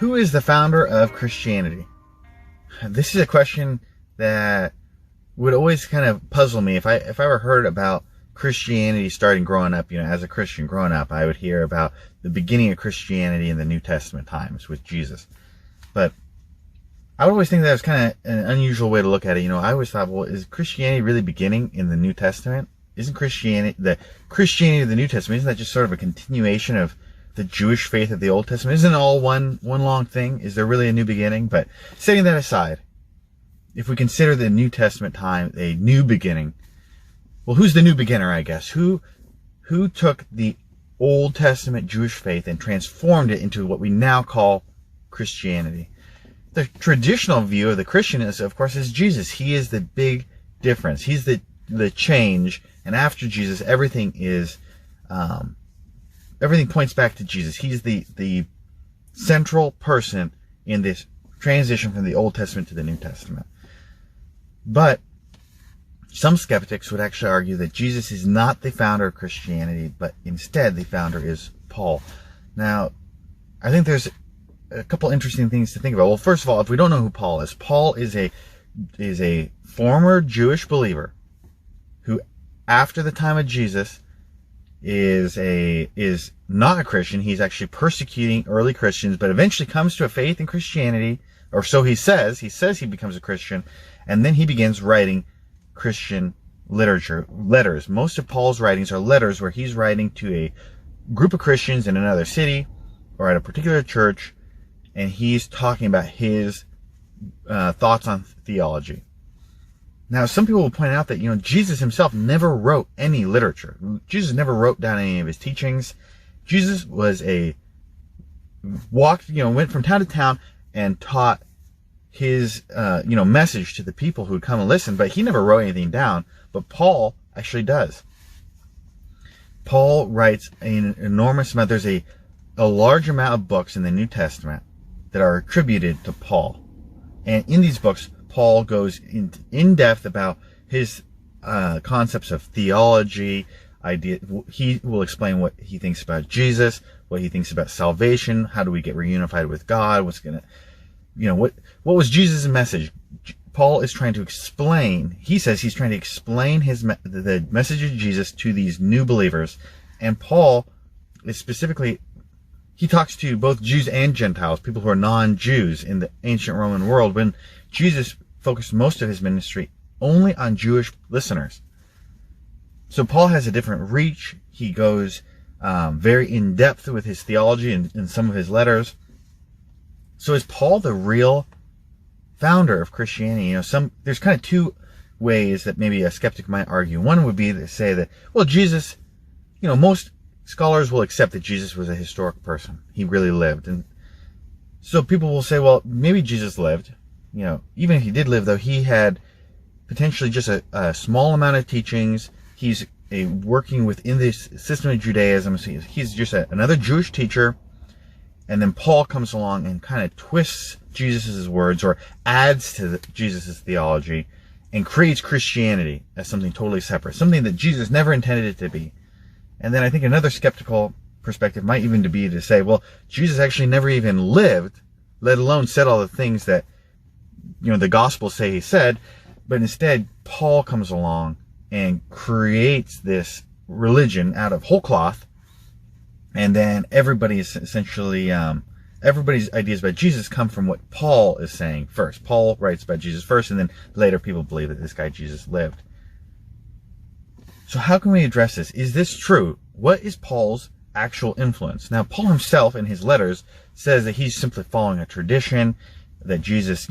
Who is the founder of Christianity? This is a question that would always kind of puzzle me. If I ever heard about Christianity starting growing up, as a Christian growing up, I would hear about the beginning of Christianity in the New Testament times with Jesus. But I would always think that was kind of an unusual way to look at it. I always thought, well, is Christianity really beginning in the New Testament? Isn't the Christianity of the New Testament, isn't that just sort of a continuation of the Jewish faith of the Old Testament? Isn't it all one long thing? Is there really a new beginning? But setting that aside, if we consider the New Testament time a new beginning, well, who's the new beginner, I guess? Who took the Old Testament Jewish faith and transformed it into what we now call Christianity? The traditional view of the Christian of course, is Jesus. He is the big difference. He's the change. And after Jesus, everything points back to Jesus. He's the central person in this transition from the Old Testament to the New Testament. But some skeptics would actually argue that Jesus is not the founder of Christianity, but instead the founder is Paul. Now, I think there's a couple interesting things to think about. Well, first of all, if we don't know who Paul is a former Jewish believer who, after the time of Jesus, is not a Christian. He's actually persecuting early Christians, but eventually comes to a faith in Christianity, or so he says. He says he becomes a Christian, and then he begins writing Christian literature, letters. Most of Paul's writings are letters where he's writing to a group of Christians in another city or at a particular church, and he's talking about his thoughts on theology. Now, some people will point out that, Jesus himself never wrote any literature. Jesus never wrote down any of his teachings. Jesus went from town to town and taught his, message to the people who would come and listen, but he never wrote anything down. But Paul actually does. Paul writes an enormous amount. There's a large amount of books in the New Testament that are attributed to Paul. And in these books, Paul goes in depth about his concepts of theology, idea. He will explain what he thinks about Jesus, what he thinks about salvation, how do we get reunified with God, what was Jesus' message? Paul is trying to explain, he says he's trying to explain the message of Jesus to these new believers. And Paul is specifically, he talks to both Jews and Gentiles, people who are non-Jews in the ancient Roman world, when Jesus focused most of his ministry only on Jewish listeners. So Paul has a different reach. He goes very in depth with his theology in some of his letters. So is Paul the real founder of Christianity? There's kind of two ways that maybe a skeptic might argue. One would be to say that, well, Jesus, most scholars will accept that Jesus was a historic person. He really lived. And so people will say, well, maybe Jesus lived. Even if he did live, though, he had potentially just a small amount of teachings. He's working within this system of Judaism. So he's just another Jewish teacher. And then Paul comes along and kind of twists Jesus' words or adds to Jesus' theology and creates Christianity as something totally separate, something that Jesus never intended it to be. And then I think another skeptical perspective might even be to say, well, Jesus actually never even lived, let alone said all the things that the Gospels say he said, but instead Paul comes along and creates this religion out of whole cloth, and then everybody's ideas about Jesus come from what Paul is saying first. Paul writes about Jesus first, and then later people believe that this guy Jesus lived. So how can we address this? Is this true? What is Paul's actual influence? Now, Paul himself in his letters says that he's simply following a tradition, that Jesus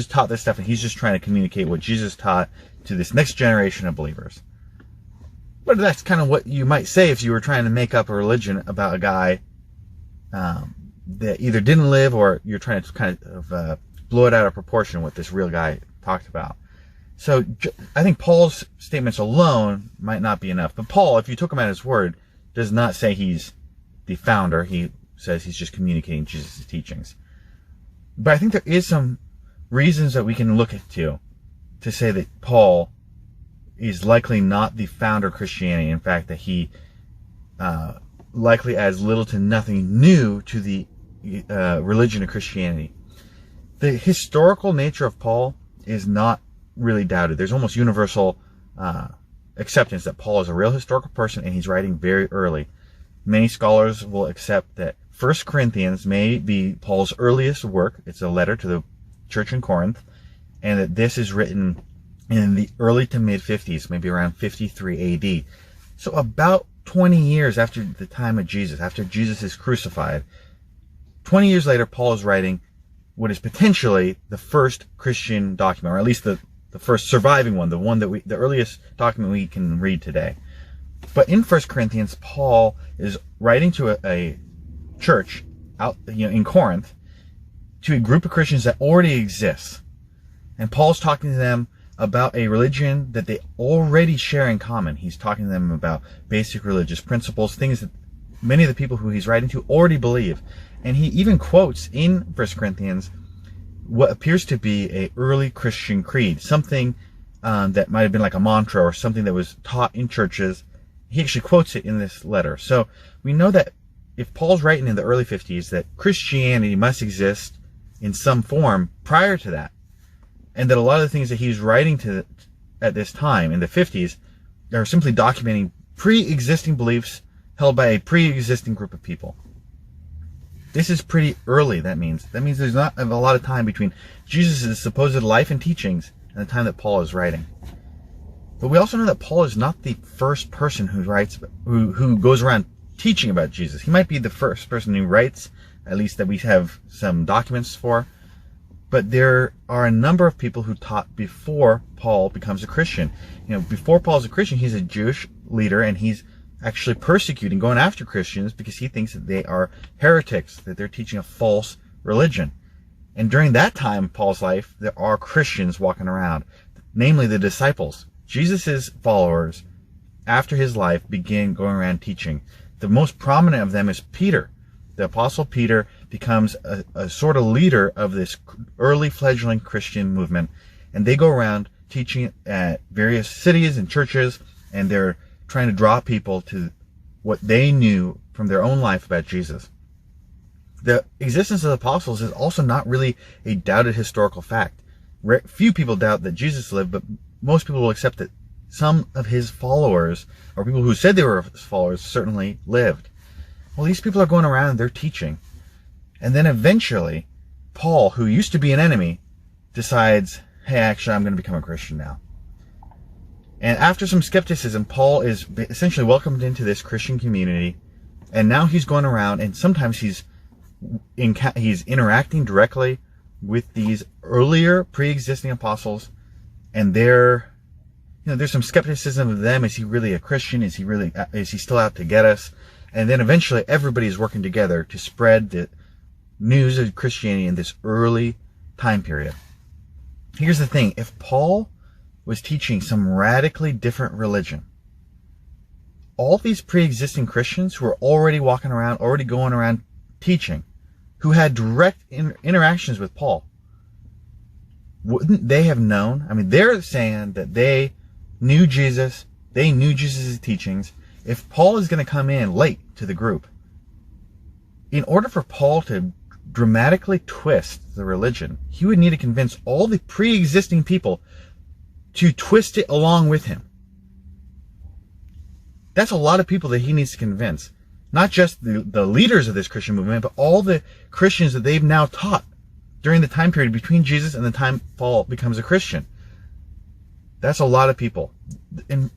taught this stuff, and he's just trying to communicate what Jesus taught to this next generation of believers. But that's kind of what you might say if you were trying to make up a religion about a guy that either didn't live, or you're trying to kind of blow it out of proportion what this real guy talked about. So I think Paul's statements alone might not be enough. But Paul, if you took him at his word, does not say he's the founder. He says he's just communicating Jesus' teachings. But I think there is some reasons that we can look at to say that Paul is likely not the founder of Christianity. In fact, that he likely adds little to nothing new to the religion of Christianity. The historical nature of Paul is not really doubted. There's almost universal acceptance that Paul is a real historical person, and he's writing very early. Many scholars will accept that 1 Corinthians may be Paul's earliest work. It's a letter to the church in Corinth, and that this is written in the early to mid 50s, maybe around 53 AD. So about 20 years after the time of Jesus, after Jesus is crucified, 20 years later, Paul is writing what is potentially the first Christian document, or at least the first surviving one, the earliest document we can read today. But in 1 Corinthians, Paul is writing to a church out, in Corinth, to a group of Christians that already exists. And Paul's talking to them about a religion that they already share in common. He's talking to them about basic religious principles, things that many of the people who he's writing to already believe. And he even quotes in 1 Corinthians what appears to be a early Christian creed, something that might have been like a mantra or something that was taught in churches. He actually quotes it in this letter. So we know that if Paul's writing in the early 50s, that Christianity must exist in some form prior to that, and that a lot of the things that he's writing to at this time in the 50s are simply documenting pre-existing beliefs held by a pre-existing group of people. This is pretty early. That means there's not a lot of time between Jesus' supposed life and teachings and the time that Paul is writing. But we also know that Paul is not the first person who goes around teaching about Jesus. He might be the first person who writes, at least that we have some documents for. But there are a number of people who taught before Paul becomes a Christian. Before Paul's a Christian, he's a Jewish leader, and he's actually persecuting, going after Christians because he thinks that they are heretics, that they're teaching a false religion. And during that time in Paul's life, there are Christians walking around, namely the disciples. Jesus' followers, after his life, begin going around teaching. The most prominent of them is Peter. The Apostle Peter becomes a sort of leader of this early fledgling Christian movement, and they go around teaching at various cities and churches, and they're trying to draw people to what they knew from their own life about Jesus. The existence of the apostles is also not really a doubted historical fact. Few people doubt that Jesus lived, but most people will accept that some of his followers, or people who said they were his followers, certainly lived. Well, these people are going around and they're teaching. And then eventually, Paul, who used to be an enemy, decides, hey, actually, I'm going to become a Christian now. And after some skepticism, Paul is essentially welcomed into this Christian community. And now he's going around, and sometimes he's interacting directly with these earlier pre-existing apostles. And there's some skepticism of them. Is he really a Christian? Is he still out to get us? And then eventually everybody is working together to spread the news of Christianity in this early time period. Here's the thing. If Paul was teaching some radically different religion, all these pre-existing Christians who were already walking around, already going around teaching, who had direct interactions with Paul, wouldn't they have known? I mean, they're saying that they knew Jesus, they knew Jesus' teachings. If Paul is going to come in late to the group, in order for Paul to dramatically twist the religion, he would need to convince all the pre-existing people to twist it along with him. That's a lot of people that he needs to convince. Not just the leaders of this Christian movement, but all the Christians that they've now taught during the time period between Jesus and the time Paul becomes a Christian. That's a lot of people. And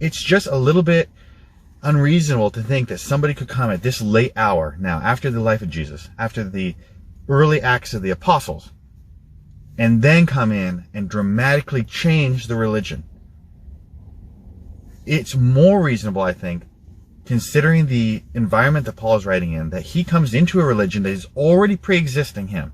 it's just a little bit unreasonable to think that somebody could come at this late hour now, after the life of Jesus, after the early acts of the apostles, and then come in and dramatically change the religion. It's more reasonable, I think, considering the environment that Paul is writing in, that he comes into a religion that is already pre-existing him,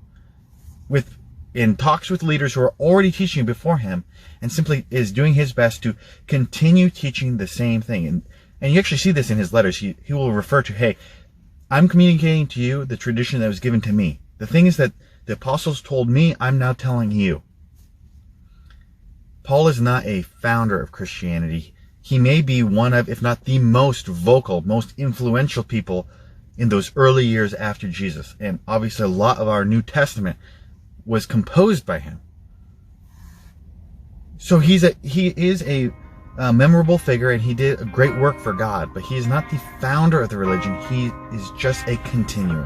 in talks with leaders who are already teaching before him, and simply is doing his best to continue teaching the same thing. And you actually see this in his letters. He will refer to, hey, I'm communicating to you the tradition that was given to me. The things that the apostles told me, I'm now telling you. Paul is not a founder of Christianity. He may be one of, if not the most vocal, most influential people in those early years after Jesus. And obviously a lot of our New Testament was composed by him. So he is a memorable figure, and he did a great work for God, but he is not the founder of the religion. He is just a continuer.